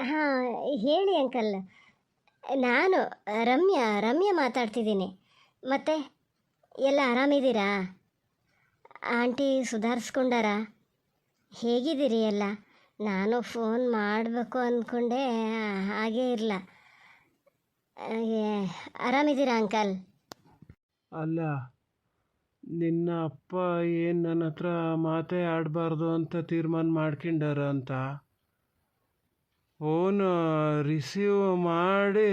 ಹಾಂ, ಹೇಳಿ ಅಂಕಲ್. ನಾನು ರಮ್ಯಾ ಮಾತಾಡ್ತಿದ್ದೀನಿ. ಮತ್ತೆ ಎಲ್ಲ ಆರಾಮಿದ್ದೀರಾ? ಆಂಟಿ ಸುಧಾರಿಸ್ಕೊಂಡಾರ? ಹೇಗಿದ್ದೀರಿ ಎಲ್ಲ? ನಾನು ಫೋನ್ ಮಾಡಬೇಕು ಅಂದ್ಕೊಂಡೆ, ಹಾಗೇ ಇರಲ್ಲ. ಆರಾಮಿದ್ದೀರಾ ಅಂಕಲ್? ಅಲ್ಲ, ನಿನ್ನ ಅಪ್ಪ ಏನು ನನ್ನ ಹತ್ರ ಮಾತೇ ಆಡಬಾರ್ದು ಅಂತ ತೀರ್ಮಾನ ಮಾಡ್ಕೊಂಡಾರ ಅಂತ ಫೋನು ರಿಸೀವ್ ಮಾಡಿ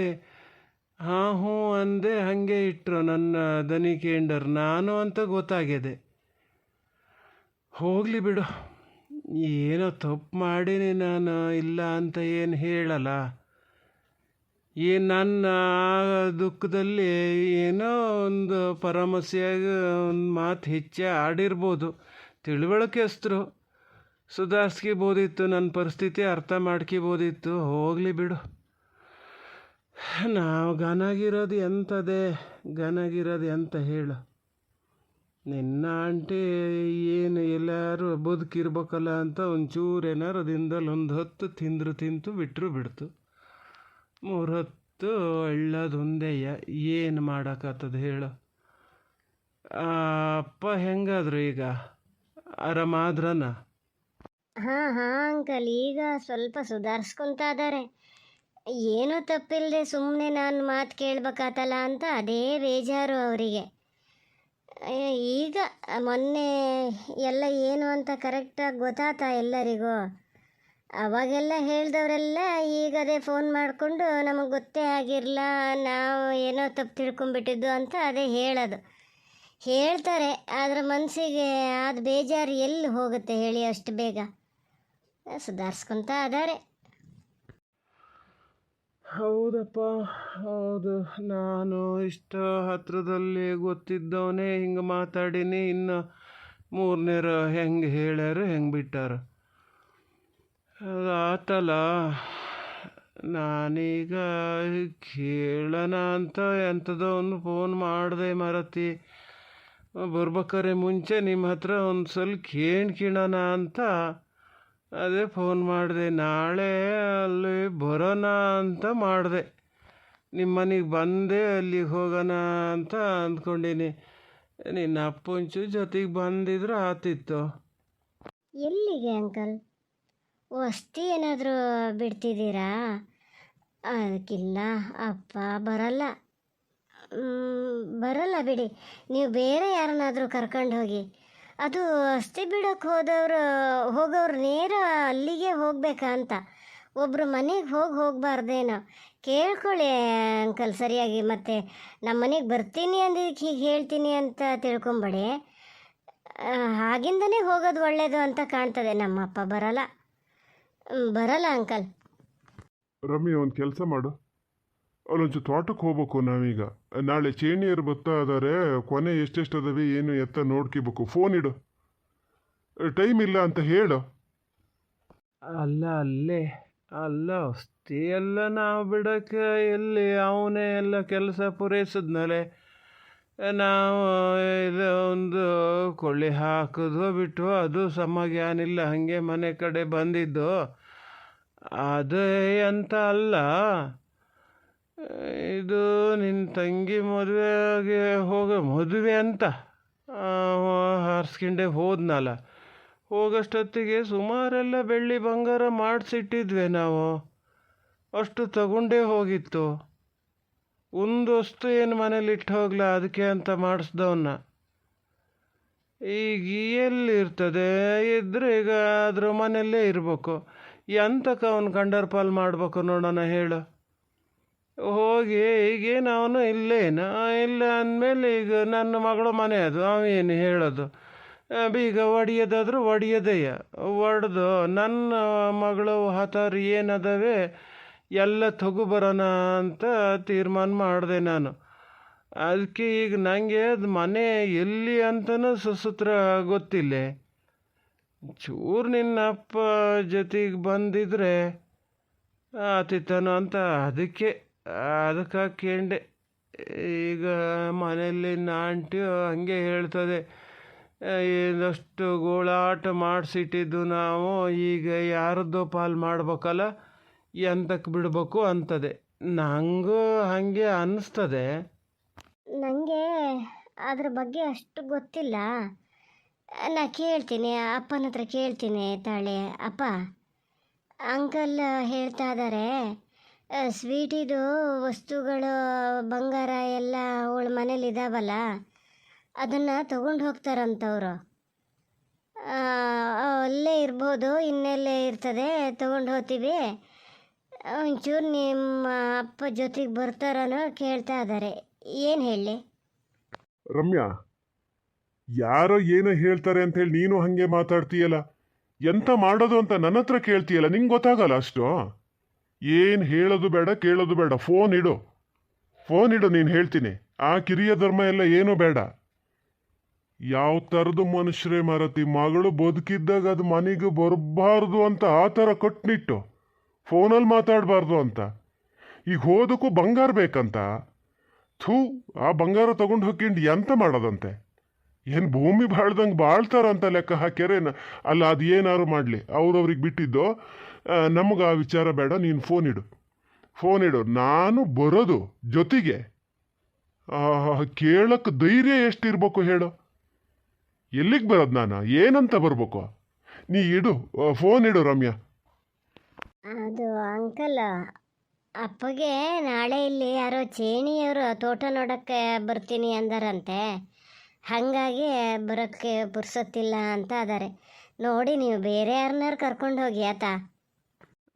ಹಾಂ ಹ್ಞೂ ಅಂದೆ, ಹಾಗೆ ಇಟ್ಟರು. ನನ್ನ ದನಿ ಕೇಂಡರ್ ನಾನು ಅಂತ ಗೊತ್ತಾಗಿದೆ. ಹೋಗಲಿ ಬಿಡು, ಏನೋ ತಪ್ಪು ಮಾಡೀನಿ ನಾನು, ಇಲ್ಲ ಅಂತ ಏನು ಹೇಳಲ್ಲ. ನನ್ನ ದುಃಖದಲ್ಲಿ ಏನೋ ಒಂದು ಪರಾಮರ್ಶೆಯಾಗಿ ಒಂದು ಮಾತು ಹೆಚ್ಚೆ ಆಡಿರ್ಬೋದು. ತಿಳುವಳಿಕೆಸ್ತರು ಸುಧಾರಿಸ್ಕೋಬೋದಿತ್ತು, ನನ್ನ ಪರಿಸ್ಥಿತಿ ಅರ್ಥ ಮಾಡ್ಕೋಬೋದಿತ್ತು. ಹೋಗಲಿ ಬಿಡು. ನಾವು ಗನಾಗಿರೋದು ಎಂತ ಹೇಳು. ನಿನ್ನ ಆಂಟಿ ಏನು ಎಲ್ಲರೂ ಬದುಕಿರ್ಬೇಕಲ್ಲ ಅಂತ ಒಂಚೂರು ಏನಾರು ದಿನದಲ್ಲಿ ಒಂದು ಹೊತ್ತು ತಿಂತು ಬಿಡ್ತು. 3 ಹೊತ್ತು ಒಳ್ಳೇದೊಂದೇಯ, ಏನು ಮಾಡೋಕ್ಕಾಗ್ತದೆ ಹೇಳು. ಅಪ್ಪ ಹೆಂಗಾದ್ರು ಈಗ? ಆರಾಮಾದ್ರನ? ಹಾಂ ಅಂಕಲ್, ಈಗ ಸ್ವಲ್ಪ ಸುಧಾರಿಸ್ಕೊತಾ ಇದ್ದಾರೆ. ಏನೂ ತಪ್ಪಿಲ್ಲದೆ ಸುಮ್ಮನೆ ನಾನು ಮಾತು ಕೇಳಬೇಕಾತಲ್ಲ ಅಂತ ಅದೇ ಬೇಜಾರು ಅವರಿಗೆ. ಈಗ ಮೊನ್ನೆ ಎಲ್ಲ ಏನು ಅಂತ ಕರೆಕ್ಟಾಗಿ ಗೊತ್ತಾತ ಎಲ್ಲರಿಗೂ. ಅವಾಗೆಲ್ಲ ಹೇಳ್ದವರೆಲ್ಲ ಈಗ ಅದೇ ಫೋನ್ ಮಾಡಿಕೊಂಡು ನಮಗೆ ಗೊತ್ತೇ ಆಗಿರಲ್ಲ, ನಾವು ಏನೋ ತಪ್ಪು ತಿಳ್ಕೊಂಬಿಟ್ಟಿದ್ದು ಅಂತ ಅದೇ ಹೇಳೋದು. ಹೇಳ್ತಾರೆ, ಆದರೆ ಮನಸ್ಸಿಗೆ ಅದು ಬೇಜಾರು ಎಲ್ಲಿ ಹೋಗುತ್ತೆ ಹೇಳಿ ಅಷ್ಟು ಬೇಗ. ಸುಧಾರಿಸ್ಕೊತಾ ಇದ್ದಾರೆ. ಹೌದಪ್ಪ, ಹೌದು. ನಾನು ಇಷ್ಟು ಹತ್ರದಲ್ಲಿ ಗೊತ್ತಿದ್ದವನೇ ಹಿಂಗೆ ಮಾತಾಡೀನಿ. ಇನ್ನು 3ನೇರು ಹೆಂಗೆ ಹೇಳ್ಯಾರು, ಹೆಂಗೆ ಬಿಟ್ಟಾರ. ಅದು ಆತಲ್ಲ, ನಾನೀಗ ಕೇಳೋಣ ಅಂತ ಎಂಥದೋ ಒಂದು ಫೋನ್ ಮಾಡಿದೆ ಮರತಿ. ಬರ್ಬೇಕಾರೆ ಮುಂಚೆ ನಿಮ್ಮ ಹತ್ರ ಒಂದು ಸಲ ಕೇಳೋಣ ಅಂತ ಅದೇ ಫೋನ್ ಮಾಡಿದೆ. ನಾಳೆ ಅಲ್ಲಿ ಬರೋಣ ಅಂತ ಮಾಡಿದೆ. ನಿಮ್ಮ ಮನೆಗೆ ಬಂದೆ, ಅಲ್ಲಿಗೆ ಹೋಗೋಣ ಅಂತ ಅಂದ್ಕೊಂಡೀನಿ. ನಿನ್ನ ಅಪ್ಪಂಚು ಜೊತೆಗೆ ಬಂದಿದ್ರೆ ಆತಿತ್ತು. ಎಲ್ಲಿಗೆ ಅಂಕಲ್? ವಸ್ತಿ ಏನಾದರೂ ಬಿಡ್ತಿದ್ದೀರಾ? ಅದಕ್ಕಿಲ್ಲ, ಅಪ್ಪ ಬರಲ್ಲ ಬಿಡಿ. ನೀವು ಬೇರೆ ಯಾರನ್ನಾದರೂ ಕರ್ಕೊಂಡು ಹೋಗಿ. ಅದು ಅಸ್ಥಿ ಬಿಡೋಕ್ಕೆ ಹೋಗೋರು ನೇರ ಅಲ್ಲಿಗೆ ಹೋಗ್ಬೇಕಾ ಅಂತ? ಒಬ್ಬರು ಮನೆಗೆ ಹೋಗಬಾರ್ದೇನೋ. ಕೇಳ್ಕೊಳ್ಳಿ ಅಂಕಲ್ ಸರಿಯಾಗಿ. ಮತ್ತು ನಮ್ಮ ಮನೆಗೆ ಬರ್ತೀನಿ ಅಂದಿದ್ದಕ್ಕೆ ಹೀಗೆ ಹೇಳ್ತೀನಿ ಅಂತ ತಿಳ್ಕೊಂಬೇಡಿ. ಹಾಗಿಂದನೇ ಹೋಗೋದು ಒಳ್ಳೆಯದು ಅಂತ ಕಾಣ್ತದೆ. ನಮ್ಮಪ್ಪ ಬರಲ್ಲ ಅಂಕಲ್. ರಮ್ಯ, ಒಂದು ಕೆಲಸ ಮಾಡು, ಅಲ್ಲೊಂಚು ತೋಟಕ್ಕೆ ಹೋಗ್ಬೇಕು ನಾವೀಗ. ನಾಳೆ ಚೇಣಿಯರು ಬರ್ತಾ ಇದ್ದಾರೆ. ಕೊನೆ ಎಷ್ಟೆಷ್ಟು ಅದಾವೆ ಏನು ಎತ್ತ ನೋಡ್ಕೋಬೇಕು. ಫೋನ್ ಇಡು, ಟೈಮ್ ಇಲ್ಲ ಅಂತ ಹೇಳು. ಅಲ್ಲ ವಸ್ತಿ ಎಲ್ಲ ನಾವು ಬಿಡೋಕ್ಕೆ ಎಲ್ಲಿ? ಅವನೇ ಎಲ್ಲ ಕೆಲಸ ಪೂರೈಸಿದ್ನಲೆ. ನಾವು ಇದು ಒಂದು ಕೊಳ್ಳಿ ಹಾಕಿದ್ವು ಬಿಟ್ಟು ಅದು ಸಮಾಗ್ಯಾನಿಲ್ಲ. ಹಾಗೆ ಮನೆ ಕಡೆ ಬಂದಿದ್ದು ಅದೇ ಅಂತ ಅಲ್ಲ. ಇದು ನಿನ್ನ ತಂಗಿ ಮದುವೆ ಅಂತ ಹಾರಿಸ್ಕೊಂಡೆ ಹೋದ್ನಲ್ಲ. ಹೋಗೋಷ್ಟೊತ್ತಿಗೆ ಸುಮಾರೆಲ್ಲ ಬೆಳ್ಳಿ ಬಂಗಾರ ಮಾಡಿಸಿಟ್ಟಿದ್ವಿ ನಾವು. ಅಷ್ಟು ತಗೊಂಡೇ ಹೋಗಿತ್ತು. ಒಂದು ವಸ್ತು ಏನು ಮನೇಲಿ ಇಟ್ಟು ಹೋಗ್ಲ, ಅದಕ್ಕೆ ಅಂತ ಮಾಡಿಸ್ದವನ್ನ. ಈಗ ಎಲ್ಲಿರ್ತದೆ? ಇದ್ರೆ ಈಗ ಅದ್ರ ಮನೆಯಲ್ಲೇ ಇರಬೇಕು. ಎಂತಕ್ಕೆ ಅವನು ಕಂಡರ್ ಪಾಲ್ ಮಾಡ್ಬೇಕು ನೋಡೋಣ ಹೇಳು. ಹೋಗಿ ಈಗೇನು ಅವನು ಇಲ್ಲ ಅಂದಮೇಲೆ ಈಗ ನನ್ನ ಮಗಳ ಮನೆ ಅದು, ಅವೇನು ಹೇಳೋದು? ಬೀಗ ಒಡೆಯೋದಾದ್ರೂ ಒಡೆಯೋದೆಯ ಒಡೆದು ನನ್ನ ಮಗಳು ಹತಾರು ಏನದವೆ ಎಲ್ಲ ತಗೊಬರೋಣ ಅಂತ ತೀರ್ಮಾನ ಮಾಡಿದೆ ನಾನು. ಅದಕ್ಕೆ ಈಗ ನನಗೆ ಅದು ಮನೆ ಎಲ್ಲಿ ಅಂತಲೂ ಸುಸೂತ್ರ ಗೊತ್ತಿಲ್ಲ. ಚೂರು ನಿನ್ನ ಅಪ್ಪ ಜೊತೆಗೆ ಬಂದಿದ್ರೆ ಆತಿತ್ತನೋ ಅಂತ ಅದಕ್ಕೆ ಕೇಂಡೆ. ಈಗ ಮನೆಯಲ್ಲಿ ಆಂಟಿ ಹಂಗೆ ಹೇಳ್ತದೆ, ಏನಷ್ಟು ಗೋಳಾಟ ಮಾಡಿಸಿಟ್ಟಿದ್ದು ನಾವು ಈಗ ಯಾರದ್ದೋ ಪಾಲು ಮಾಡ್ಬೇಕಲ್ಲ, ಎಂತಕ್ಕೆ ಬಿಡಬೇಕು ಅಂತದೆ. ನನಗೂ ಹಾಗೆ ಅನ್ನಿಸ್ತದೆ. ನನಗೆ ಅದ್ರ ಬಗ್ಗೆ ಅಷ್ಟು ಗೊತ್ತಿಲ್ಲ. ನಾ ಕೇಳ್ತೀನಿ, ಅಪ್ಪನ ಹತ್ರ ಕೇಳ್ತೀನಿ ತಾಳೆ. ಅಪ್ಪ, ಅಂಕಲ್ ಹೇಳ್ತಾ ಇದ್ದಾರೆ ಸ್ವೀಟಿದು ವಸ್ತುಗಳು ಬಂಗಾರ ಎಲ್ಲ ಅವಳ ಮನೇಲಿ ಇದಾವಲ್ಲ, ಅದನ್ನು ತಗೊಂಡು ಹೋಗ್ತಾರಂತವ್ರು. ಅಲ್ಲೇ ಇರ್ಬೋದು, ಇನ್ನೆಲ್ಲೇ ಇರ್ತದೆ, ತಗೊಂಡು ಹೋಗ್ತೀವಿ. ಒಂಚೂರು ನಿಮ್ಮ ಅಪ್ಪ ಜೊತೆಗೆ ಬರ್ತಾರನೋ ಕೇಳ್ತಾ ಇದ್ದಾರೆ. ಏನು ಹೇಳಿ? ರಮ್ಯಾ, ಯಾರೋ ಏನೋ ಹೇಳ್ತಾರೆ ಅಂತ ಹೇಳಿ ನೀನು ಹಾಗೆ ಮಾತಾಡ್ತೀಯಲ್ಲ. ಎಂತ ಮಾಡೋದು ಅಂತ ನನ್ನ ಹತ್ರ ಕೇಳ್ತೀಯಲ್ಲ, ನಿಂಗೆ ಗೊತ್ತಾಗಲ್ಲ ಅಷ್ಟು. ಏನು ಹೇಳೋದು ಬೇಡ, ಕೇಳೋದು ಬೇಡ. ಫೋನ್ ಇಡು, ನೀನು ಹೇಳ್ತೀನಿ. ಆ ಕಿರಿಯ ಧರ್ಮ ಎಲ್ಲ ಏನೂ ಬೇಡ. ಯಾವ ಥರದ್ದು ಮನುಷ್ಯರೇ ಮಾರತಿ, ಮಗಳು ಬದುಕಿದ್ದಾಗ ಅದು ಮನೆಗೆ ಬರಬಾರ್ದು ಅಂತ ಆ ಥರ ಕಟ್ನಿಟ್ಟು ಫೋನಲ್ಲಿ ಮಾತಾಡಬಾರ್ದು ಅಂತ. ಈಗ ಹೋದಕ್ಕೂ ಬಂಗಾರ ಬೇಕಂತ. ಥೂ, ಆ ಬಂಗಾರ ತಗೊಂಡು ಹೋಗ್ಕೊಂಡು ಎಂತ ಮಾಡೋದಂತೆ? ಏನು ಭೂಮಿ ಬಾಳ್ದಂಗೆ ಬಾಳ್ತಾರಂತ ಲೆಕ್ಕ ಹಾಕ್ಯಾರೇನು? ಅಲ್ಲ, ಅದು ಏನಾರು ಮಾಡಲಿ, ಅವ್ರವ್ರಿಗೆ ಬಿಟ್ಟಿದ್ದು. ನಮಗೆ ಆ ವಿಚಾರ ಬೇಡ. ನೀನು ಫೋನ್ ಇಡು. ನಾನು ಬರೋದು ಜೊತೆಗೆ. ಕೇಳಕ್ಕೆ ಧೈರ್ಯ ಎಷ್ಟಿರ್ಬೇಕು ಹೇಳು? ಎಲ್ಲಿಗೆ ಬರೋದು ನಾನು? ಏನಂತ ಬರ್ಬೇಕು? ನೀ ಫೋನ್ ಇಡು ರಮ್ಯಾ. ಅದು ಅಂಕಲ್, ಅಪ್ಪಗೆ ನಾಳೆ ಇಲ್ಲಿ ಯಾರೋ ಚೇಣಿಯವರು ತೋಟ ನೋಡೋಕ್ಕೆ ಬರ್ತೀನಿ ಅಂದಾರಂತೆ. ಹಾಗಾಗಿ ಬರೋಕ್ಕೆ ಪುರ್ಸೊತ್ತಿಲ್ಲ ಅಂತ ಅದಾರೆ. ನೋಡಿ, ನೀವು ಬೇರೆ ಯಾರನ್ನಾರು ಕರ್ಕೊಂಡು ಹೋಗಿ ಆತ.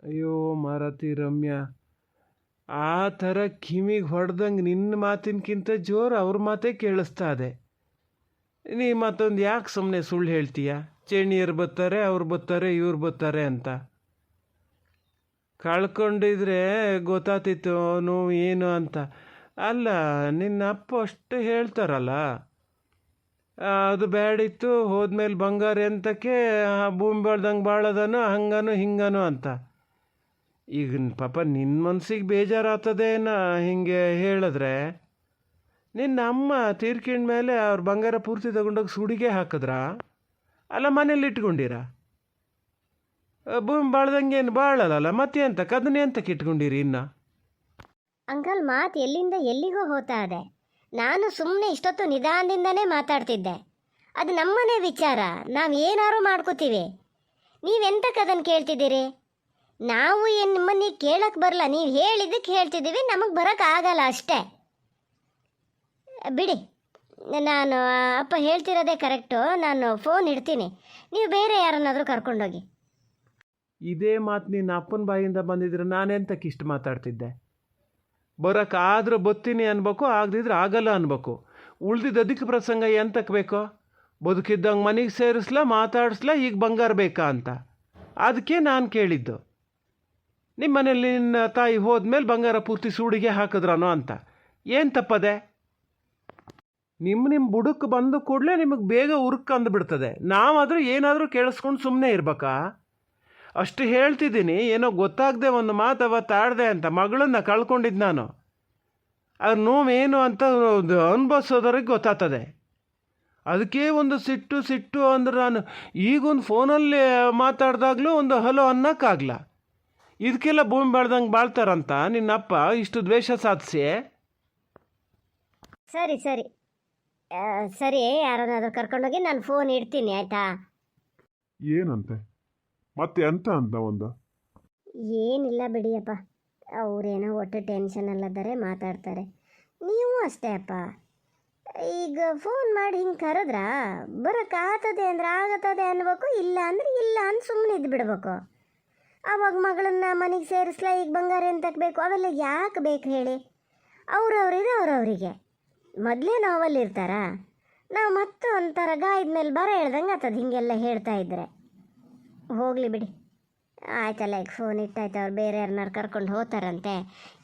ಅಯ್ಯೋ ಮಾರತಿ ರಮ್ಯಾ, ಆ ಥರ ಕಿವಿಗೆ ಹೊಡೆದಂಗೆ ನಿನ್ನ ಮಾತಿನಕ್ಕಿಂತ ಜೋರು ಅವ್ರ ಮಾತೇ ಕೇಳಿಸ್ತಾ ಇದೆ. ನೀ ಮತ್ತೊಂದು ಯಾಕೆ ಸುಮ್ಮನೆ ಸುಳ್ಳು ಹೇಳ್ತೀಯ? ಚೇಣಿಯರು ಬರ್ತಾರೆ, ಅವ್ರು ಬರ್ತಾರೆ, ಇವ್ರು ಬರ್ತಾರೆ ಅಂತ. ಕಳ್ಕೊಂಡಿದ್ರೆ ಗೊತ್ತಾತಿತ್ತು ನೋವು ಏನು ಅಂತ. ಅಲ್ಲ, ನಿನ್ನ ಅಪ್ಪ ಅಷ್ಟು ಹೇಳ್ತಾರಲ್ಲ, ಅದು ಬೇಡಿತ್ತು, ಹೋದ್ಮೇಲೆ ಬಂಗಾರ ಎಂತಕ್ಕೆ, ಭೂಮಿ ಬಾಳ್ದಂಗೆ ಬಾಳದನು, ಹಂಗನು ಹಿಂಗನು ಅಂತ. ಈಗ ಪಾಪ ನಿನ್ನ ಮನ್ಸಿಗೆ ಬೇಜಾರಾಗ್ತದೇನ ಹಿಂಗೆ ಹೇಳಿದ್ರೆ? ನಿನ್ನ ಅಮ್ಮ ತೀರ್ಕೊಂಡ ಮೇಲೆ ಅವ್ರ ಬಂಗಾರ ಪೂರ್ತಿ ತಗೊಂಡೋಗಿ ಸುಡಿಗೆ ಹಾಕಿದ್ರಾ? ಅಲ್ಲ, ಮನೇಲಿ ಇಟ್ಕೊಂಡಿರ? ಭೂಮಿ ಬಾಳ್ದಂಗೆ ಏನು ಬಾಳಲ್ಲ, ಮತ್ತೆ ಎಂತಕ್ಕೆ ಅದನ್ನೇ ಎಂತಕ್ಕೆ ಇಟ್ಕೊಂಡಿರಿ ಇನ್ನು? ಅಂಕಲ್, ಮಾತು ಎಲ್ಲಿಂದ ಎಲ್ಲಿಗೋ ಹೋಗ್ತಾ ಇದೆ. ನಾನು ಸುಮ್ಮನೆ ಇಷ್ಟೊತ್ತು ನಿಧಾನದಿಂದನೇ ಮಾತಾಡ್ತಿದ್ದೆ. ಅದು ನಮ್ಮನೆ ವಿಚಾರ, ನಾವು ಏನಾರು ಮಾಡ್ಕೋತೀವಿ. ನೀವೆಂತಕ್ಕೆ ಅದನ್ನು ಕೇಳ್ತಿದ್ದೀರಿ? ನಾವು ಏನು ನಿಮ್ಮನ್ನ ಕೇಳಕ್ಕೆ ಬರಲ್ಲ, ನೀವು ಹೇಳಿದ್ದಕ್ಕೆ ಹೇಳ್ತಿದ್ದೀವಿ. ನಮಗೆ ಬರೋಕ್ಕಾಗಲ್ಲ ಅಷ್ಟೇ. ಬಿಡಿ, ನಾನು ಅಪ್ಪ ಹೇಳ್ತಿರೋದೇ ಕರೆಕ್ಟು. ನಾನು ಫೋನ್ ಇಡ್ತೀನಿ, ನೀವು ಬೇರೆ ಯಾರನ್ನಾದರೂ ಕರ್ಕೊಂಡೋಗಿ. ಇದೇ ಮಾತು ನಿನ್ನ ಅಪ್ಪನ ಬಾಯಿಂದ ಬಂದಿದ್ರೆ ನಾನೆಂತಕ್ಕೆ ಇಷ್ಟು ಮಾತಾಡ್ತಿದ್ದೆ? ಬರೋಕ್ಕಾದ್ರೂ ಬತ್ತೀನಿ ಅನ್ಬೇಕು, ಆಗದಿದ್ರೆ ಆಗಲ್ಲ ಅನ್ಬೇಕು. ಉಳ್ದಿದ್ದು ಅದಕ್ಕೆ ಪ್ರಸಂಗ ಎಂತಕ್ಕೆ ಬೇಕೋ? ಬದುಕಿದ್ದಂಗೆ ಮನೆಗೆ ಸೇರಿಸ್ಲಾ, ಮಾತಾಡಿಸ್ಲಾ, ಈಗ ಬಂಗಾರ ಬೇಕಾ ಅಂತ. ಅದಕ್ಕೆ ನಾನು ಕೇಳಿದ್ದು. ನಿಮ್ಮ ಮನೇಲಿ ನಿನ್ನ ತಾಯಿ ಹೋದ್ಮೇಲೆ ಬಂಗಾರ ಪೂರ್ತಿ ಸೂಡಿಗೆ ಹಾಕಿದ್ರನೋ ಅಂತ. ಏನು ತಪ್ಪದೆ? ನಿಮ್ಮ ಬುಡಕ್ಕೆ ಬಂದು ಕೂಡಲೇ ನಿಮಗೆ ಬೇಗ ಉರುಕ್ ಅಂದುಬಿಡ್ತದೆ. ನಾವಾದರೂ ಏನಾದರೂ ಕೇಳಿಸ್ಕೊಂಡು ಸುಮ್ಮನೆ ಇರ್ಬೇಕಾ? ಅಷ್ಟು ಹೇಳ್ತಿದ್ದೀನಿ, ಏನೋ ಗೊತ್ತಾಗದೆ ಒಂದು ಮಾತು ಅವತ್ತಾಡ್ದೆ ಅಂತ. ಮಗಳನ್ನ ಕಳ್ಕೊಂಡಿದ್ದು ನಾನು. ಅದ್ರ ನೋವೇನು ಅಂತ ಅನುಭವಿಸೋದ್ರಿಗೆ ಗೊತ್ತಾಗ್ತದೆ. ಅದಕ್ಕೆ ಒಂದು ಸಿಟ್ಟು ಅಂದ್ರೆ ನಾನು ಈಗೊಂದು ಫೋನಲ್ಲಿ ಮಾತಾಡ್ದಾಗಲೂ ಒಂದು ಹಲೋ ಅನ್ನೋಕ್ಕಾಗಲ್ಲ. ಇದಕ್ಕೆಲ್ಲ ಭೂಮಿ ಬಾಳ್ದಂಗೆ ಬಾಳ್ತಾರಂತ ನಿನ್ನಪ್ಪ ಇಷ್ಟು ದ್ವೇಷ ಸಾಧಿಸಿ? ಸರಿ, ಯಾರನ್ನಾದ್ರೂ ಕರ್ಕೊಂಡೋಗಿ ನಾನು ಫೋನ್ ಇಡ್ತೀನಿ, ಆಯಿತಾ? ಏನಂತೆ ಮತ್ತೆ ಎಂತ ಅಂತ ಒಂದು? ಏನಿಲ್ಲ ಬಿಡಿಯಪ್ಪ, ಅವರೇನೋ ಒಟ್ಟು ಟೆನ್ಷನಲ್ಲಿದ್ದಾರೆ, ಮಾತಾಡ್ತಾರೆ. ನೀವು ಅಷ್ಟೇ ಅಪ್ಪ. ಈಗ ಫೋನ್ ಮಾಡಿ ಹಿಂಗೆ ಕರೆದ್ರಾ, ಬರೋಕ್ಕಾಗ್ತದೆ ಅಂದ್ರೆ ಆಗತ್ತದೆ ಅನ್ಬೇಕು, ಇಲ್ಲ ಅಂದರೆ ಇಲ್ಲ ಅಂತ ಸುಮ್ಮನೆ ಇದ್ದು ಬಿಡ್ಬೇಕು. ಆವಾಗ ಮಗಳನ್ನ ಮನೆಗೆ ಸೇರಿಸ್ಲಾ, ಈಗ ಬಂಗಾರ ಎಂತಕ್ಕೆ ಬೇಕು, ಅವೆಲ್ಲ ಯಾಕೆ ಬೇಕು ಹೇಳಿ? ಅವ್ರವರಿಗೆ ಮೊದಲೇ ನೋವಲ್ಲಿರ್ತಾರ. ನಾವು ಮತ್ತೆ ಒಂಥರ ಗಾಯದ ಮೇಲೆ ಬರ ಹೇಳ್ದಂಗೆ ಆಗ್ತದೆ ಹಿಂಗೆಲ್ಲ ಹೇಳ್ತಾ ಇದ್ರೆ. ಹೋಗಲಿ ಬಿಡಿ, ಆಯ್ತಲ್ಲ. ಈಗ ಫೋನ್ ಇಟ್ಟಾಯ್ತು, ಅವ್ರು ಬೇರೆ ಯಾರನ್ನಾರು ಕರ್ಕೊಂಡು ಹೋಗ್ತಾರಂತೆ.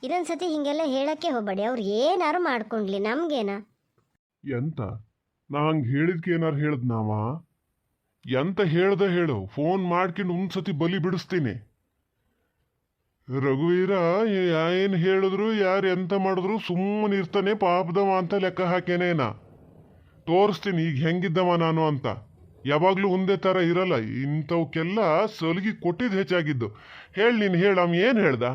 ಇದೊಂದು ಸತಿ ಹೀಗೆಲ್ಲ ಹೇಳೋಕ್ಕೆ ಹೋಗಬೇಡಿ. ಅವ್ರು ಏನಾರು ಮಾಡ್ಕೊಂಡ್ಲಿ, ನಮಗೇನ? ಎಂತ ನಾ ಹಂಗೆ ಹೇಳಿದ್ಕೆ ಏನಾರು ಹೇಳ್ದ ನಾವ? ಎಂತ ಹೇಳ್ದ ಹೇಳು? ಫೋನ್ ಮಾಡ್ಕೊಂಡು ಒಂದ್ಸತಿ ಬಲಿ ಬಿಡಿಸ್ತೀನಿ. ರಘುವೀರ ಏನು ಹೇಳಿದ್ರು, ಯಾರು ಎಂತ ಮಾಡಿದ್ರು ಸುಮ್ಮನೆ ಇರ್ತಾನೆ, ಪಾಪದವ ಅಂತ ಲೆಕ್ಕ ಹಾಕೇನೇನ ತೋರಿಸ್ತೀನಿ ಈಗ ಹೆಂಗಿದ್ದವ ನಾನು ಅಂತ. ಯಾವಾಗಲೂ ಒಂದೇ ಥರ ಇರಲ್ಲ. ಇಂಥವಕ್ಕೆಲ್ಲ ಸಲಿಗೆ ಕೊಟ್ಟಿದ್ದು ಹೆಚ್ಚಾಗಿದ್ದು. ಹೇಳಿ ನೀನು ಹೇಳು, ಅವ ಏನು ಹೇಳ್ದ?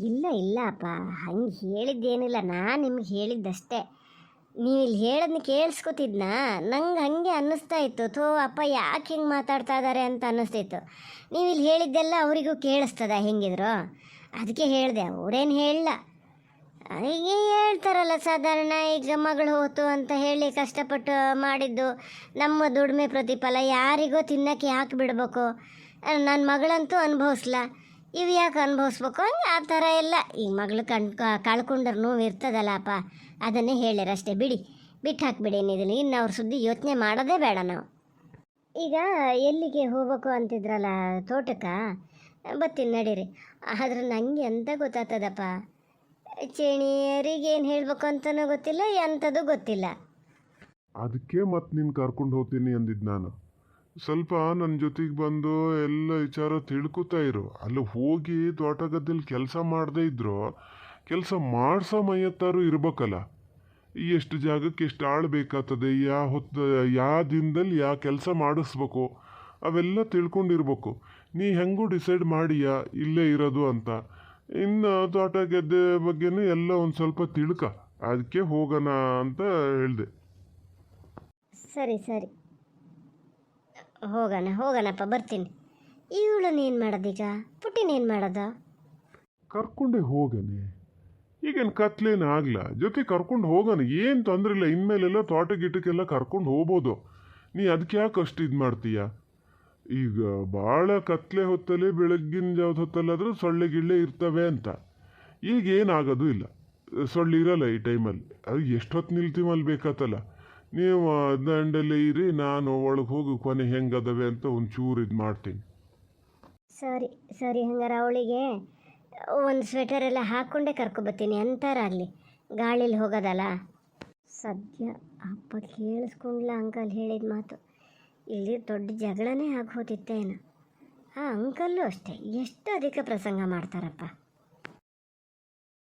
ಇಲ್ಲ ಇಲ್ಲ ಅಪ್ಪ, ಹಂಗೆ ಹೇಳಿದ್ದೇನಿಲ್ಲ, ನಾನು ನಿಮ್ಗೆ ಹೇಳಿದ್ದಷ್ಟೇ. ನೀವು ಇಲ್ಲಿ ಹೇಳೋದನ್ನ ಕೇಳಿಸ್ಕೊತಿದ್ನ, ನಂಗೆ ಹಾಗೆ ಅನ್ನಿಸ್ತಾ ಇತ್ತು. ಥೋ ಅಪ್ಪ ಯಾಕೆ ಹಿಂಗೆ ಮಾತಾಡ್ತಾ ಇದ್ದಾರೆ ಅಂತ ಅನ್ನಿಸ್ತಿತ್ತು. ನೀವು ಇಲ್ಲಿ ಹೇಳಿದ್ದೆಲ್ಲ ಅವರಿಗೂ ಕೇಳಿಸ್ತದ ಹೆಂಗಿದ್ರು, ಅದಕ್ಕೆ ಹೇಳಿದೆ. ಅವರೇನು ಹೇಳಲ್ಲ, ಹೀಗೆ ಹೇಳ್ತಾರಲ್ಲ ಸಾಧಾರಣ, ಈಗ ಮಗಳು ಹೋತು ಅಂತ ಹೇಳಿ ಕಷ್ಟಪಟ್ಟು ಮಾಡಿದ್ದು ನಮ್ಮ ದುಡಿಮೆ ಪ್ರತಿಫಲ ಯಾರಿಗೋ ತಿನ್ನೋಕ್ಕೆ ಯಾಕೆ ಬಿಡಬೇಕು, ನನ್ನ ಮಗಳಂತೂ ಅನುಭವಿಸ್ಲ, ಇವು ಯಾಕೆ ಅನುಭವಿಸ್ಬೇಕು, ಹಂಗೆ ಆ ಥರ ಎಲ್ಲ. ಈಗ ಮಗಳು ಕಳ್ಕೊಂಡ್ರೆ ನೋವು ಇರ್ತದಲ್ಲಪ್ಪ, ಅದನ್ನೇ ಹೇಳಿರಷ್ಟೇ. ಬಿಟ್ಟು ಹಾಕ್ಬಿಡಿ ಇದನ್ನು, ಇನ್ನು ಅವ್ರ ಸುದ್ದಿ ಯೋಚನೆ ಮಾಡೋದೇ ಬೇಡ ನಾವು. ಈಗ ಎಲ್ಲಿಗೆ ಹೋಗ್ಬೇಕು ಅಂತಿದ್ರಲ್ಲ, ತೋಟಕ್ಕೆ ಬರ್ತೀನಿ ನಡೀರಿ. ಆದ್ರೆ ನನಗೆ ಎಂತ ಗೊತ್ತಾಗ್ತದಪ್ಪ, ಚೇಣಿಯರಿಗೆ ಏನು ಹೇಳಬೇಕು ಅಂತಲೂ ಗೊತ್ತಿಲ್ಲ, ಎಂಥದ್ದು ಗೊತ್ತಿಲ್ಲ. ಅದಕ್ಕೆ ಮತ್ತೆ ನೀನು ಕರ್ಕೊಂಡು ಹೋಗ್ತೀನಿ ಅಂದಿದ್ದು ನಾನು. ಸ್ವಲ್ಪ ನನ್ನ ಜೊತೆಗೆ ಬಂದು ಎಲ್ಲ ವಿಚಾರ ತಿಳ್ಕೊತಾ ಇರು. ಅಲ್ಲಿ ಹೋಗಿ ತೋಟ ಗದ್ದೆಲಿ ಕೆಲಸ ಮಾಡದೇ ಇದ್ರು ಕೆಲಸ ಮಾಡಿಸೋ ಮೈಯತ್ತಾರು ಇರ್ಬೇಕಲ್ಲ. ಎಷ್ಟು ಜಾಗಕ್ಕೆ ಎಷ್ಟು ಆಳು ಬೇಕಾಗ್ತದೆ, ಯಾವ ದಿನದಲ್ಲಿ ಯಾವ ಕೆಲಸ ಮಾಡಿಸ್ಬೇಕು, ಅವೆಲ್ಲ ತಿಳ್ಕೊಂಡಿರ್ಬೇಕು. ನೀ ಹೆಂಗೂ ಡಿಸೈಡ್ ಮಾಡಿಯಾ ಇಲ್ಲೇ ಇರೋದು ಅಂತ. ಇನ್ನು ತೋಟ ಗದ್ದೆ ಬಗ್ಗೆನೂ ಎಲ್ಲ ಒಂದು ಸ್ವಲ್ಪ ತಿಳ್ಕ, ಅದಕ್ಕೆ ಹೋಗೋಣ ಅಂತ ಹೇಳಿದೆ. ಸರಿ ಹೋಗೋಣಪ್ಪ, ಬರ್ತೀನಿ. ಇವಳನ್ನೇನು ಮಾಡೋದೀಗ, ಪುಟ್ಟಿನೇನು ಮಾಡೋದ? ಕರ್ಕೊಂಡೇ ಹೋಗನೆ, ಈಗೇನು ಕತ್ಲೇನು ಆಗ್ಲ, ಜೊತೆ ಕರ್ಕೊಂಡು ಹೋಗೋಣ, ಏನು ತೊಂದರೆ ಇಲ್ಲ. ಇನ್ಮೇಲೆಲ್ಲ ತೋಟ ಗಿಟಕ್ಕೆಲ್ಲ ಕರ್ಕೊಂಡು ಹೋಗ್ಬೋದು. ನೀ ಅದಕ್ಕೆ ಯಾಕೆ ಅಷ್ಟು ಇದು ಮಾಡ್ತೀಯ? ಈಗ ಭಾಳ ಕತ್ಲೆ ಹೊತ್ತಲ್ಲಿ ಬೆಳಗ್ಗಿನ ಜಾವದ ಹೊತ್ತಲ್ಲಾದರೂ ಸೊಳ್ಳೆ ಗಿಳ್ಳೆ ಇರ್ತವೆ ಅಂತ. ಈಗ ಏನಾಗೋದು ಇಲ್ಲ, ಸೊಳ್ಳೆ ಇರಲ್ಲ ಈ ಟೈಮಲ್ಲಿ. ಅದು ಎಷ್ಟೊತ್ತು ನಿಲ್ತೀವಲ್ಲಿ ಬೇಕಾತಲ್ಲ. ನೀವು ದಂಡಲ್ಲೇ ಇರಿ, ನಾನು ಒಳಗೆ ಹೋಗಿ ಕೊನೆ ಹೆಂಗದವೆ ಅಂತ ಒಂಚೂರು ಇದು ಮಾಡ್ತೀನಿ. ಸರಿ ಹಂಗಾರೆ ಅವಳಿಗೆ ಒಂದು ಸ್ವೆಟರ್ ಎಲ್ಲ ಹಾಕ್ಕೊಂಡೇ ಕರ್ಕೊಬತ್ತೀನಿ, ಎಂತಾರಾಗಲಿ, ಗಾಳೀಲಿ ಹೋಗೋದಲ್ಲ. ಸದ್ಯ ಅಪ್ಪ ಕೇಳಿಸ್ಕೊಂಡ್ಲ ಅಂಕಲ್ ಹೇಳಿದ ಮಾತು. ಇಲ್ಲಿ ದೊಡ್ಡ ಜಗಳನೇ ಆಗಿ ಹೋತಿತ್ತೇನು. ಆ ಅಂಕಲ್ಲು ಅಷ್ಟೇ, ಎಷ್ಟು ಅಧಿಕ ಪ್ರಸಂಗ ಮಾಡ್ತಾರಪ್ಪ.